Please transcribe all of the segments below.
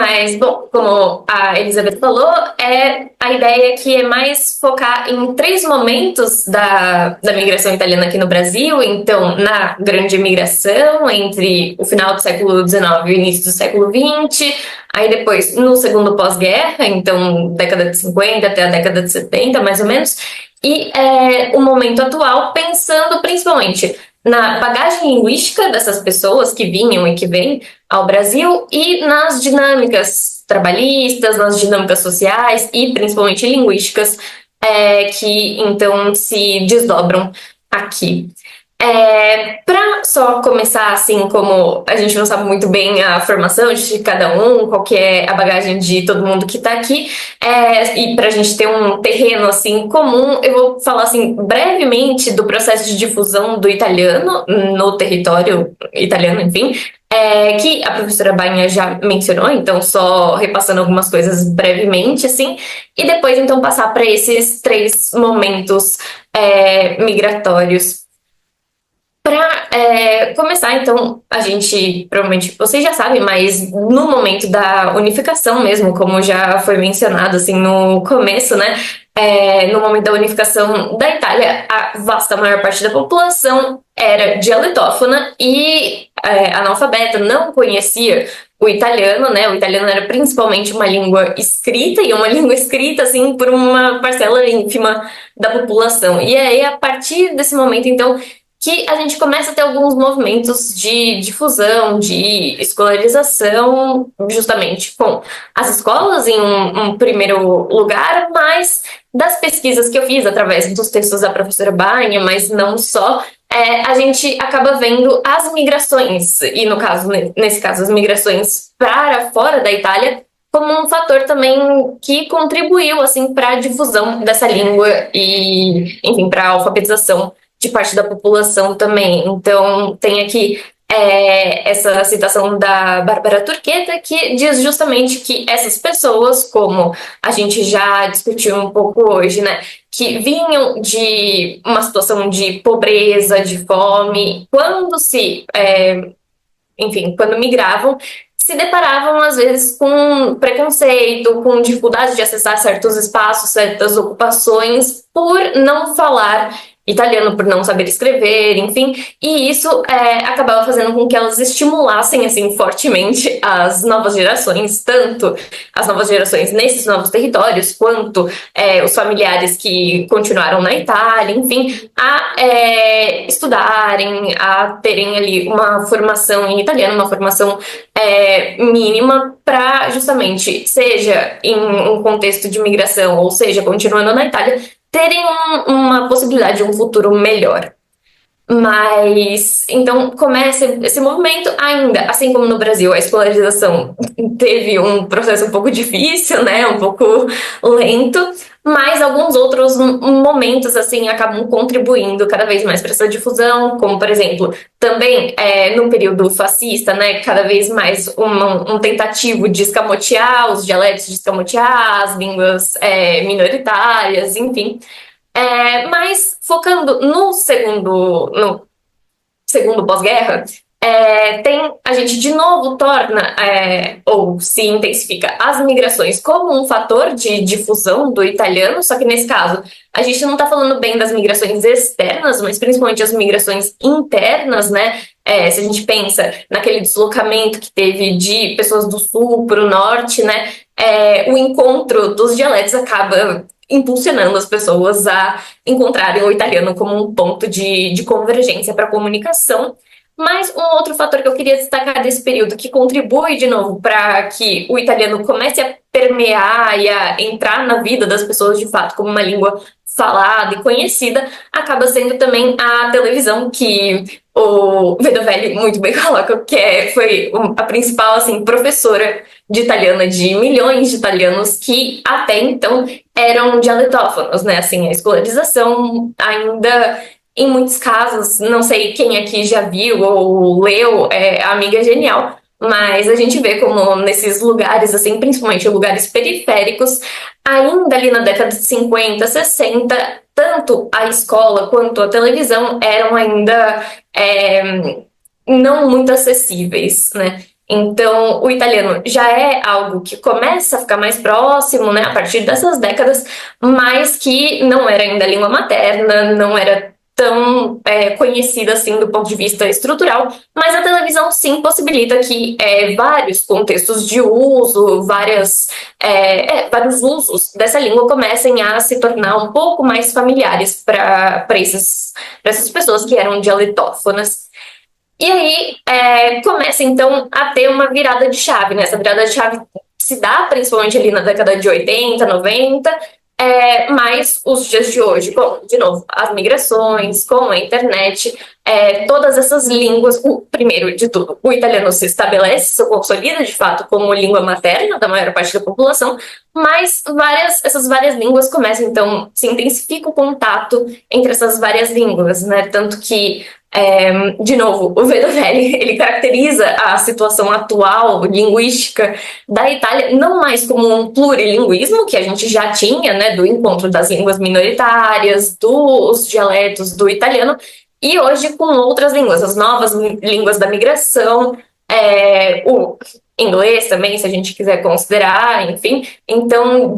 Mas, bom, como a Elizabeth falou, a ideia aqui é mais focar em três momentos da migração italiana aqui no Brasil. Então, na grande migração, entre o final do século XIX e o início do século XX, aí depois no segundo pós-guerra, então década de 50 até a década de 70, mais ou menos, e o momento atual, pensando principalmente na bagagem linguística dessas pessoas que vinham e que vêm ao Brasil e nas dinâmicas trabalhistas, nas dinâmicas sociais e principalmente linguísticas que então se desdobram aqui. Para só começar, assim, como a gente não sabe muito bem a formação de cada um, qual que é a bagagem de todo mundo que está aqui, e para a gente ter um terreno, assim, comum, eu vou falar, assim, brevemente do processo de difusão do italiano no território italiano, enfim, que a professora Bainha já mencionou, então só repassando algumas coisas brevemente, assim, e depois, então, passar para esses três momentos migratórios. Para começar, então, a gente, provavelmente, vocês já sabem, mas no momento da unificação mesmo, como já foi mencionado, assim, no começo, né, no momento da unificação da Itália, a vasta maior parte da população era dialetófona e analfabeta, não conhecia o italiano, né, o italiano era principalmente uma língua escrita, e uma língua escrita, assim, por uma parcela ínfima da população. E aí, a partir desse momento, então, que a gente começa a ter alguns movimentos de difusão, de escolarização, justamente com as escolas em um primeiro lugar, mas das pesquisas que eu fiz através dos textos da professora Bainha, mas não só, a gente acaba vendo as migrações, e no caso, nesse caso, as migrações para fora da Itália, como um fator também que contribuiu assim para a difusão dessa língua e, enfim, para a alfabetização de parte da população também. Então, tem aqui essa citação da Bárbara Turqueta, que diz justamente que essas pessoas, como a gente já discutiu um pouco hoje, né, que vinham de uma situação de pobreza, de fome, enfim, quando migravam, se deparavam às vezes com preconceito, com dificuldade de acessar certos espaços, certas ocupações, por não falar italiano, por não saber escrever, enfim, e isso acabava fazendo com que elas estimulassem assim fortemente as novas gerações, tanto as novas gerações nesses novos territórios, quanto os familiares que continuaram na Itália, enfim, a estudarem, a terem ali uma formação em italiano, uma formação mínima para justamente, seja em um contexto de migração, ou seja, continuando na Itália, terem uma possibilidade de um futuro melhor. Mas, então, começa esse movimento ainda, assim como no Brasil, a escolarização teve um processo um pouco difícil, né, um pouco lento, mas alguns outros momentos, assim, acabam contribuindo cada vez mais para essa difusão, como, por exemplo, também no período fascista, né, cada vez mais um tentativo de escamotear os dialetos, de escamotear as línguas minoritárias, enfim. Mas focando no segundo pós-guerra, a gente de novo torna ou se intensifica as migrações como um fator de difusão do italiano, só que nesse caso a gente não está falando bem das migrações externas, mas principalmente as migrações internas, né? Se a gente pensa naquele deslocamento que teve de pessoas do sul para o norte, né? O encontro dos dialetos acaba impulsionando as pessoas a encontrarem o italiano como um ponto de convergência para a comunicação. Mas um outro fator que eu queria destacar desse período, que contribui de novo para que o italiano comece a permear e a entrar na vida das pessoas de fato como uma língua falada e conhecida, acaba sendo também a televisão, que o Vedovelli muito bem coloca, que foi a principal assim, professora de italiana de milhões de italianos que até então eram dialetófonos, né? Assim, a escolarização ainda em muitos casos, não sei quem aqui já viu ou leu A Amiga é Genial, mas a gente vê como nesses lugares, assim, principalmente lugares periféricos, ainda ali na década de 50, 60, tanto a escola quanto a televisão eram ainda não muito acessíveis, né? Então, o italiano já é algo que começa a ficar mais próximo, né, a partir dessas décadas, mas que não era ainda língua materna, não era tão conhecida assim do ponto de vista estrutural, mas a televisão sim possibilita que vários contextos de uso, vários usos dessa língua comecem a se tornar um pouco mais familiares para essas pessoas que eram dialetófonas. E aí começa então a ter uma virada de chave, né? Essa virada de chave se dá principalmente ali na década de 80, 90, mas os dias de hoje, com, de novo, as migrações, com a internet, todas essas línguas, primeiro de tudo, o italiano se estabelece, se consolida de fato como língua materna da maior parte da população, mas essas várias línguas começam, então, se intensifica o contato entre essas várias línguas, né? Tanto que de novo, o Vedovelli, ele caracteriza a situação atual linguística da Itália não mais como um plurilinguismo, que a gente já tinha, né, do encontro das línguas minoritárias, dos dialetos do italiano, e hoje com outras línguas, as novas línguas da migração, o inglês também, se a gente quiser considerar, enfim. Então,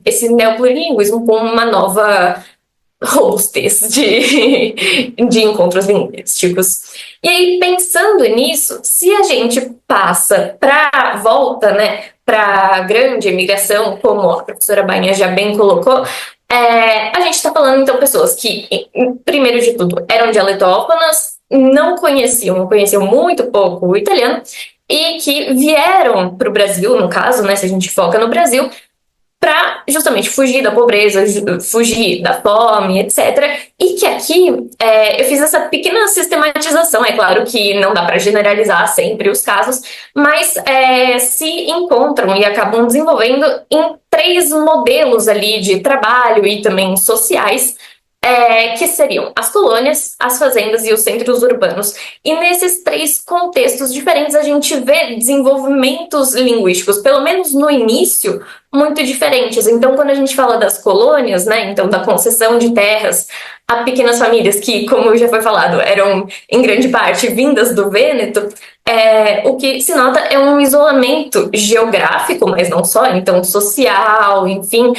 esse neoplurilinguismo com uma nova robustez de encontros linguísticos. E aí, pensando nisso, se a gente passa para volta, né, para a grande imigração, como a professora Bainha já bem colocou, a gente está falando, então, pessoas que, primeiro de tudo, eram dialetófonas, não conheciam muito pouco o italiano, e que vieram para o Brasil, no caso, né, se a gente foca no Brasil, para justamente fugir da pobreza, fugir da fome, etc. E que aqui eu fiz essa pequena sistematização. É claro que não dá para generalizar sempre os casos, mas se encontram e acabam desenvolvendo em três modelos ali de trabalho e também sociais, que seriam as colônias, as fazendas e os centros urbanos. E nesses três contextos diferentes a gente vê desenvolvimentos linguísticos, pelo menos no início, muito diferentes. Então, quando a gente fala das colônias, né, então da concessão de terras a pequenas famílias que, como já foi falado, eram em grande parte vindas do Vêneto, o que se nota é um isolamento geográfico, mas não só, então social, enfim,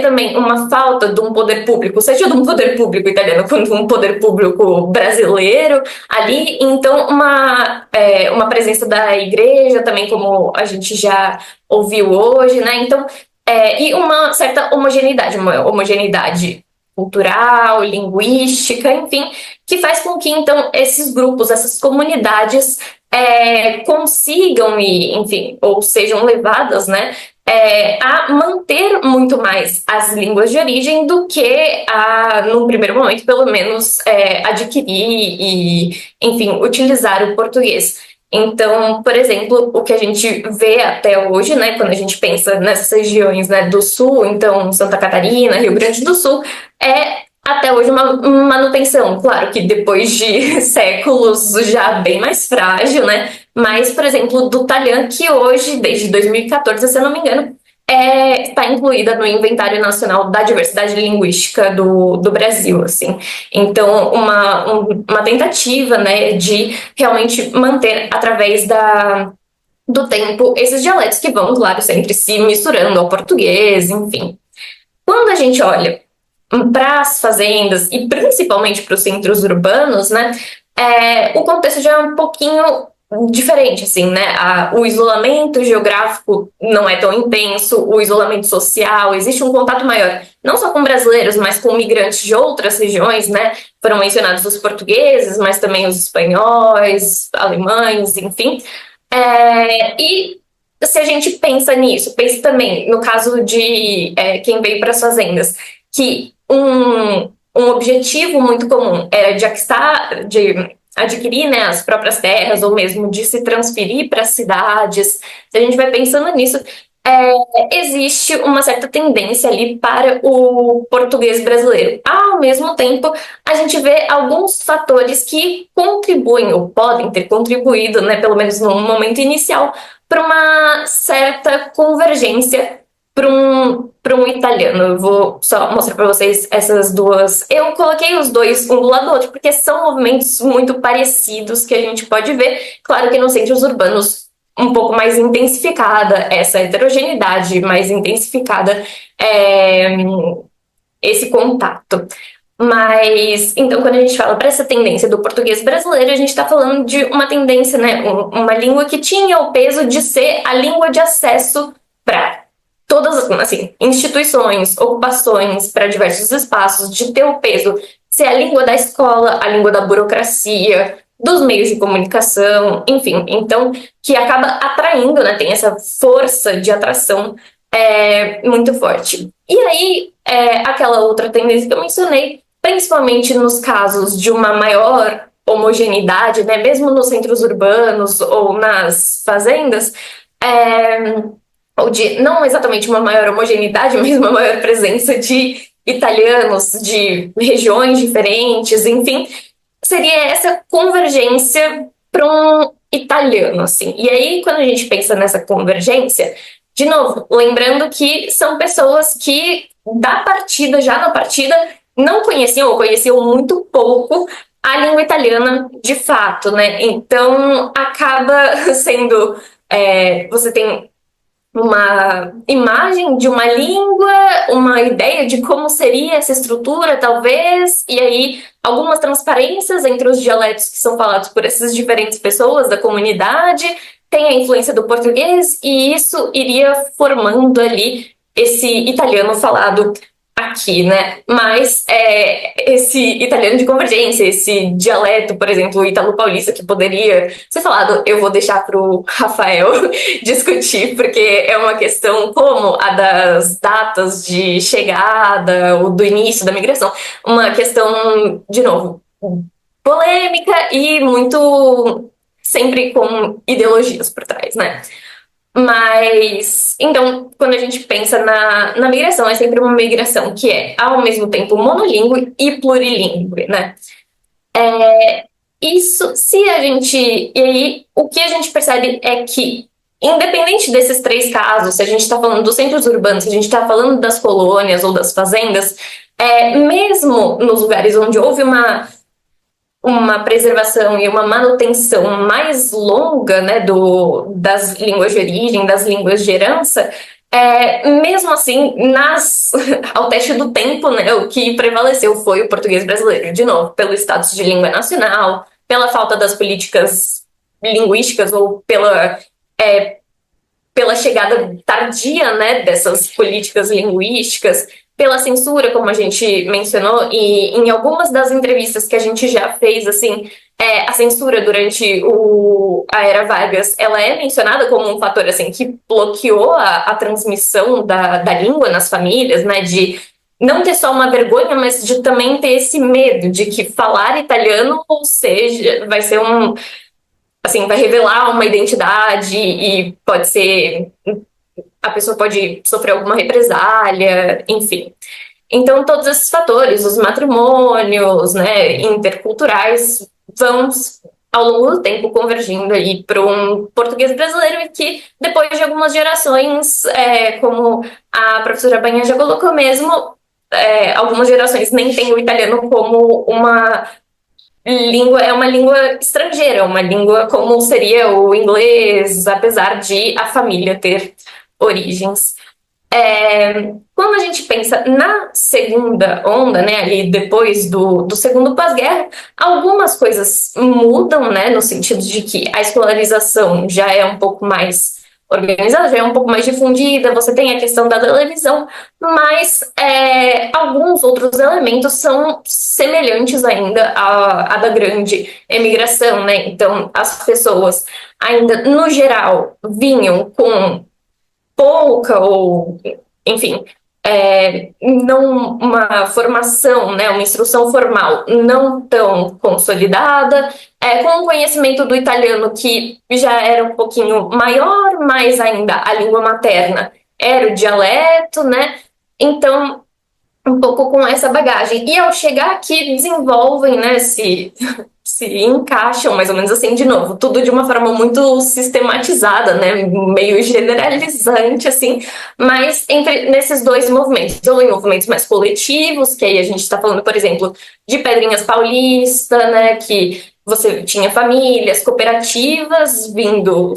também uma falta de um poder público, seja de um poder público italiano quanto um poder público brasileiro ali, então uma presença da igreja também, como a gente já ouviu hoje, né? Então, e uma certa uma homogeneidade cultural, linguística, enfim, que faz com que, então, esses grupos, essas comunidades consigam e, enfim, ou sejam levadas, né, a manter muito mais as línguas de origem do que num primeiro momento, pelo menos, adquirir e, enfim, utilizar o português. Então, por exemplo, o que a gente vê até hoje, né, quando a gente pensa nessas regiões, né, do sul, então Santa Catarina, Rio Grande do Sul, é até hoje uma manutenção. Claro que depois de séculos já bem mais frágil, né? Mas, por exemplo, do Talhã, que hoje, desde 2014, se eu não me engano, está incluída no Inventário Nacional da Diversidade Linguística do Brasil, assim. Então, uma tentativa, né, de realmente manter, através do tempo, esses dialetos que vão, claro, sempre se misturando ao português, enfim. Quando a gente olha para as fazendas e principalmente para os centros urbanos, né, o contexto já é um pouquinho diferente, assim, né? O isolamento geográfico não é tão intenso, o isolamento social, existe um contato maior, não só com brasileiros, mas com migrantes de outras regiões, né? Foram mencionados os portugueses, mas também os espanhóis, alemães, enfim. E se a gente pensa nisso, pensa também no caso de quem veio para as fazendas, que um objetivo muito comum era de adquirir, né, as próprias terras ou mesmo de se transferir para as cidades. Se a gente vai pensando nisso, existe uma certa tendência ali para o português brasileiro. Ao mesmo tempo, a gente vê alguns fatores que contribuem ou podem ter contribuído, né, pelo menos no momento inicial, para uma certa convergência para um italiano. Eu vou só mostrar para vocês essas duas. Eu coloquei os dois um do lado do outro porque são movimentos muito parecidos que a gente pode ver. Claro que nos centros urbanos um pouco mais intensificada essa heterogeneidade, mais intensificada é, esse contato. Mas, então, quando a gente fala para essa tendência do português brasileiro, a gente está falando de uma tendência, né? Uma língua que tinha o peso de ser a língua de acesso para todas as, assim, instituições, ocupações, para diversos espaços, de ter o peso de ser a língua da escola, a língua da burocracia, dos meios de comunicação, enfim. Então, que acaba atraindo, né? Tem essa força de atração muito forte. E aí, aquela outra tendência que eu mencionei, principalmente nos casos de uma maior homogeneidade, né, mesmo nos centros urbanos ou nas fazendas, ou de não exatamente uma maior homogeneidade, mas uma maior presença de italianos de regiões diferentes, enfim, seria essa convergência para um italiano, assim. E aí, quando a gente pensa nessa convergência, de novo, lembrando que são pessoas que, da partida, já na partida, não conheciam ou conheciam muito pouco a língua italiana de fato, né? Então, acaba sendo... você tem uma imagem de uma língua, uma ideia de como seria essa estrutura, talvez, e aí algumas transparências entre os dialetos que são falados por essas diferentes pessoas da comunidade, tem a influência do português, e isso iria formando ali esse italiano falado aqui, né? Mas esse italiano de convergência, esse dialeto, por exemplo, italo-paulista, que poderia ser falado, eu vou deixar para o Rafael discutir, porque é uma questão como a das datas de chegada ou do início da migração, uma questão, de novo, polêmica e muito sempre com ideologias por trás, né? Mas, então, quando a gente pensa na migração, é sempre uma migração que é, ao mesmo tempo, monolíngue e plurilíngue, né? Isso, se a gente... E aí, o que a gente percebe é que, independente desses três casos, se a gente está falando dos centros urbanos, se a gente está falando das colônias ou das fazendas, mesmo nos lugares onde houve uma preservação e uma manutenção mais longa, né, das línguas de origem, das línguas de herança, mesmo assim, ao teste do tempo, né, o que prevaleceu foi o português brasileiro, de novo, pelo status de língua nacional, pela falta das políticas linguísticas ou pela chegada tardia, né, dessas políticas linguísticas, pela censura, como a gente mencionou, e em algumas das entrevistas que a gente já fez, assim, a censura durante a Era Vargas, ela é mencionada como um fator, assim, que bloqueou a transmissão da língua nas famílias, né, de não ter só uma vergonha, mas de também ter esse medo de que falar italiano, ou seja, vai ser assim, vai revelar uma identidade e pode ser... A pessoa pode sofrer alguma represália, enfim. Então, todos esses fatores, os matrimônios, né, interculturais, vão, ao longo do tempo, convergindo aí para um português brasileiro e que, depois de algumas gerações, como a professora Banha já colocou mesmo, algumas gerações nem têm o italiano como uma língua, é uma língua estrangeira, uma língua como seria o inglês, apesar de a família ter origens. Quando a gente pensa na segunda onda, né, ali depois do segundo pós-guerra, algumas coisas mudam, né, no sentido de que a escolarização já é um pouco mais organizada, já é um pouco mais difundida, você tem a questão da televisão, mas alguns outros elementos são semelhantes ainda à da grande emigração, né? Então, as pessoas ainda, no geral, vinham com pouca ou, enfim, não uma formação, né, uma instrução formal não tão consolidada, com o conhecimento do italiano que já era um pouquinho maior, mas ainda a língua materna era o dialeto, né? Então, um pouco com essa bagagem. E ao chegar aqui, desenvolvem, né, se se encaixam, mais ou menos assim, de novo, tudo de uma forma muito sistematizada, né, meio generalizante, assim, mas nesses dois movimentos, ou em movimentos mais coletivos, que aí a gente está falando, por exemplo, de Pedrinhas Paulista, né, que você tinha famílias, cooperativas vindo,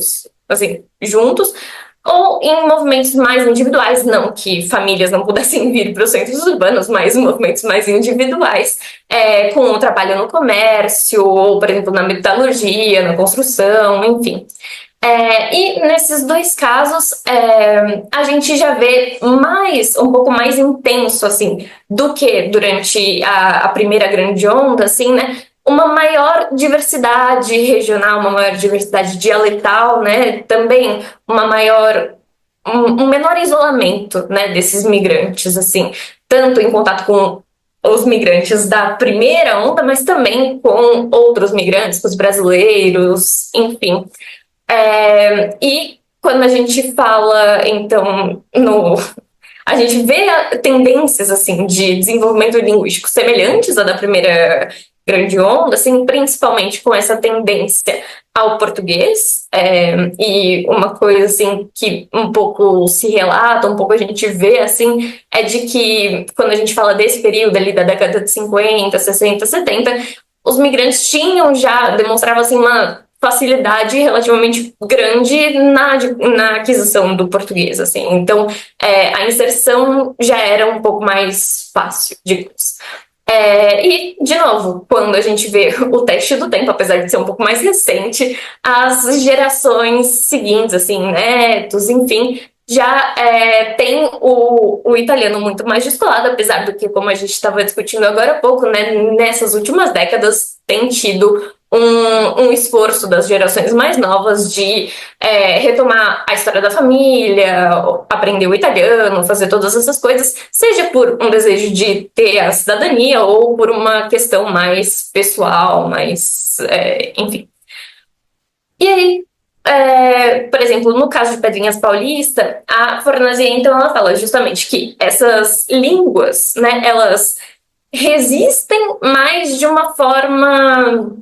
assim, juntos, ou em movimentos mais individuais, não que famílias não pudessem vir para os centros urbanos, mas movimentos mais individuais, com o trabalho no comércio, ou, por exemplo, na metalurgia, na construção, enfim. E nesses dois casos, a gente já vê um pouco mais intenso, assim, do que durante a primeira grande onda, assim, né? Uma maior diversidade regional, uma maior diversidade dialetal, né? Também um menor isolamento, né, desses migrantes, assim, tanto em contato com os migrantes da primeira onda, mas também com outros migrantes, com os brasileiros, enfim. E quando a gente fala, então, a gente vê tendências assim de desenvolvimento linguístico semelhantes à da primeira grande onda, assim, principalmente com essa tendência ao português, e uma coisa assim que um pouco se relata, um pouco a gente vê assim, é de que quando a gente fala desse período ali da década de 50, 60, 70, os migrantes demonstravam assim uma facilidade relativamente grande na aquisição do português, assim. Então, a inserção já era um pouco mais fácil, digamos. E, de novo, quando a gente vê o teste do tempo, apesar de ser um pouco mais recente, as gerações seguintes, assim, netos, enfim, já tem o italiano muito mais descolado, apesar do que, como a gente estava discutindo agora há pouco, né, nessas últimas décadas tem tido um esforço das gerações mais novas de retomar a história da família, aprender o italiano, fazer todas essas coisas, seja por um desejo de ter a cidadania ou por uma questão mais pessoal, enfim. E aí, por exemplo, no caso de Pedrinhas Paulista, a Fornazia, então, ela fala justamente que essas línguas, né, elas resistem mais de uma forma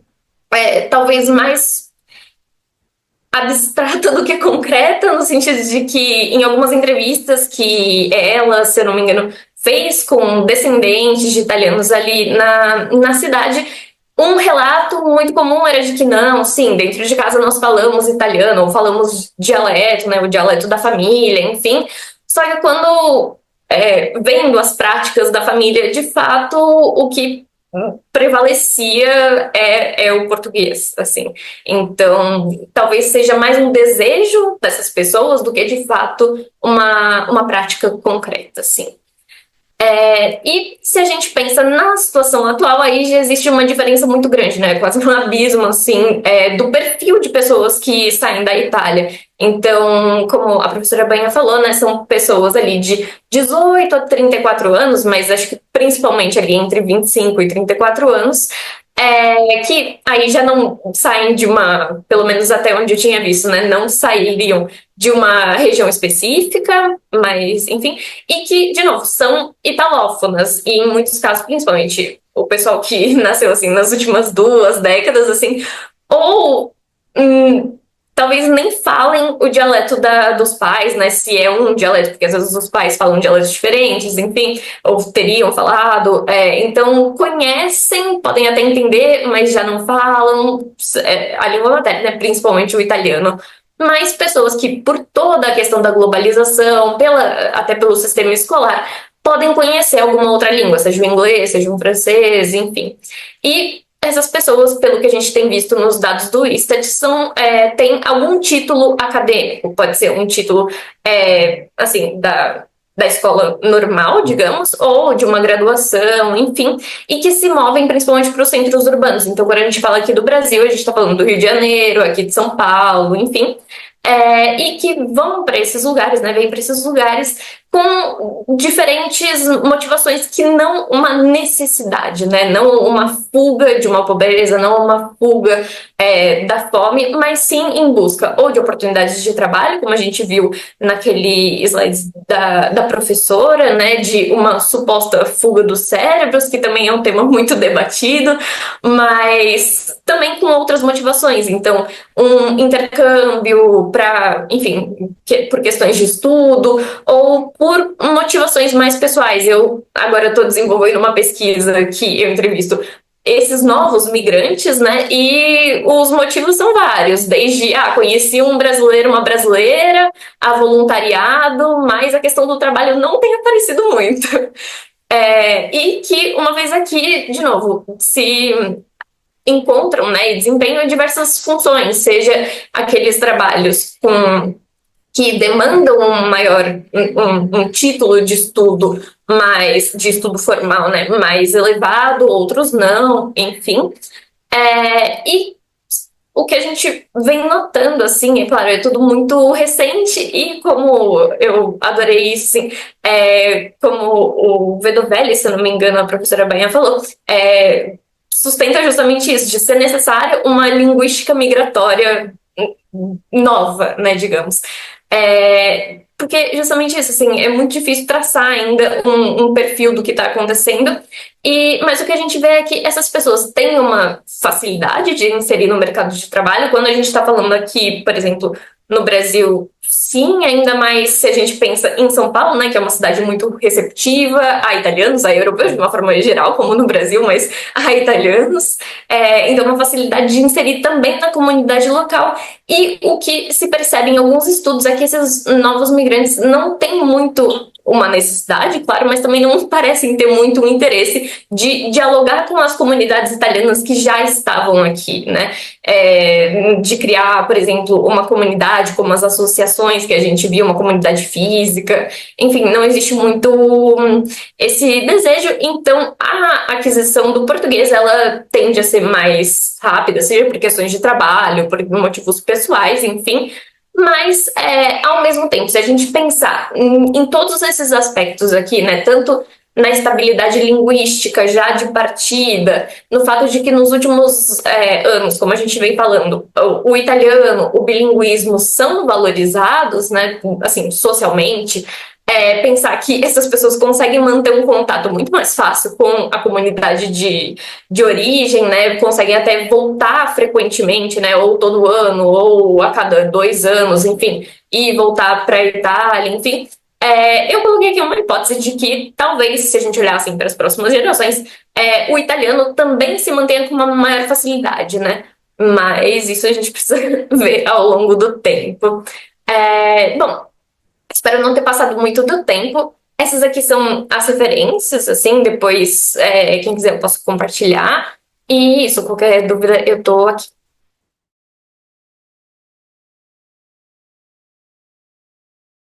talvez mais abstrata do que concreta, no sentido de que em algumas entrevistas que ela, se eu não me engano, fez com descendentes de italianos ali na cidade, um relato muito comum era de que não, sim, dentro de casa nós falamos italiano, ou falamos dialeto, né, o dialeto da família, enfim. Só que quando vendo as práticas da família, de fato, o que prevalecia o português, assim. Então, talvez seja mais um desejo dessas pessoas do que, de fato, uma prática concreta, assim. E se a gente pensa na situação atual, aí já existe uma diferença muito grande, né? Quase um abismo, assim, do perfil de pessoas que saem da Itália. Então, como a professora Banha falou, né? São pessoas ali de 18 a 34 anos, mas acho que principalmente ali entre 25 e 34 anos, que aí já não saem pelo menos até onde eu tinha visto, né? Não sairiam de uma região específica, mas enfim, e que, de novo, são italófonas, e em muitos casos, principalmente o pessoal que nasceu assim nas últimas 2 décadas, assim, ou talvez nem falem o dialeto dos pais, né? Se é um dialeto, porque às vezes os pais falam dialetos diferentes, enfim, ou teriam falado. Então, conhecem, podem até entender, mas já não falam a língua materna, né? Principalmente o italiano. Mas pessoas que, por toda a questão da globalização, até pelo sistema escolar, podem conhecer alguma outra língua, seja o inglês, seja o francês, enfim. E essas pessoas, pelo que a gente tem visto nos dados do ISTAT, têm algum título acadêmico, pode ser um título assim, da escola normal, digamos, ou de uma graduação, enfim, e que se movem principalmente para os centros urbanos. Então, quando a gente fala aqui do Brasil, a gente está falando do Rio de Janeiro, aqui de São Paulo, enfim, e que vão para esses lugares, né, vêm para esses lugares com diferentes motivações que não uma necessidade, né? Não uma fuga de uma pobreza, não uma fuga da fome, mas sim em busca ou de oportunidades de trabalho, como a gente viu naquele slide da professora, né? De uma suposta fuga dos cérebros, que também é um tema muito debatido, mas também com outras motivações. Então, um intercâmbio para, enfim, por questões de estudo ou por motivações mais pessoais. Eu agora estou desenvolvendo uma pesquisa que eu entrevisto esses novos migrantes, né? E os motivos são vários, desde conheci um brasileiro, uma brasileira, a voluntariado, mas a questão do trabalho não tem aparecido muito. E que uma vez aqui, de novo, se encontram, né, e desempenham diversas funções, seja aqueles trabalhos que demandam um título de estudo mais de estudo formal, né, mais elevado, outros não, enfim. E o que a gente vem notando, assim, é claro, é tudo muito recente e como eu adorei isso, assim, como o Vedovelli, se eu não me engano, a professora Banha falou, sustenta justamente isso, de ser necessária uma linguística migratória nova, né, digamos. Porque justamente isso, assim, é muito difícil traçar ainda um perfil do que está acontecendo, mas o que a gente vê é que essas pessoas têm uma facilidade de inserir no mercado de trabalho. Quando a gente está falando aqui, por exemplo, no Brasil, sim, ainda mais se a gente pensa em São Paulo, né, que é uma cidade muito receptiva a italianos, a europeus, de uma forma geral, como no Brasil, mas a italianos. Então, uma facilidade de inserir também na comunidade local. E o que se percebe em alguns estudos é que esses novos migrantes não têm muito uma necessidade, claro, mas também não parecem ter muito um interesse de dialogar com as comunidades italianas que já estavam aqui, né? De criar, por exemplo, uma comunidade, como as associações que a gente viu, uma comunidade física, enfim, não existe muito esse desejo, então a aquisição do português, ela tende a ser mais rápida, seja por questões de trabalho, por motivos pessoais, enfim, mas, ao mesmo tempo, se a gente pensar em todos esses aspectos aqui, né, tanto na estabilidade linguística já de partida, no fato de que nos últimos anos, como a gente vem falando, o italiano, o bilinguismo são valorizados, né, assim, socialmente, pensar que essas pessoas conseguem manter um contato muito mais fácil com a comunidade de origem, né? Conseguem até voltar frequentemente, né? Ou todo ano, ou a cada 2 anos, enfim, e voltar para a Itália, enfim. Eu coloquei aqui uma hipótese de que talvez, se a gente olhar assim para as próximas gerações, o italiano também se mantenha com uma maior facilidade, né? Mas isso a gente precisa ver ao longo do tempo. Bom, espero não ter passado muito do tempo. Essas aqui são as referências, assim, depois, quem quiser eu posso compartilhar. E isso, qualquer dúvida eu tô aqui.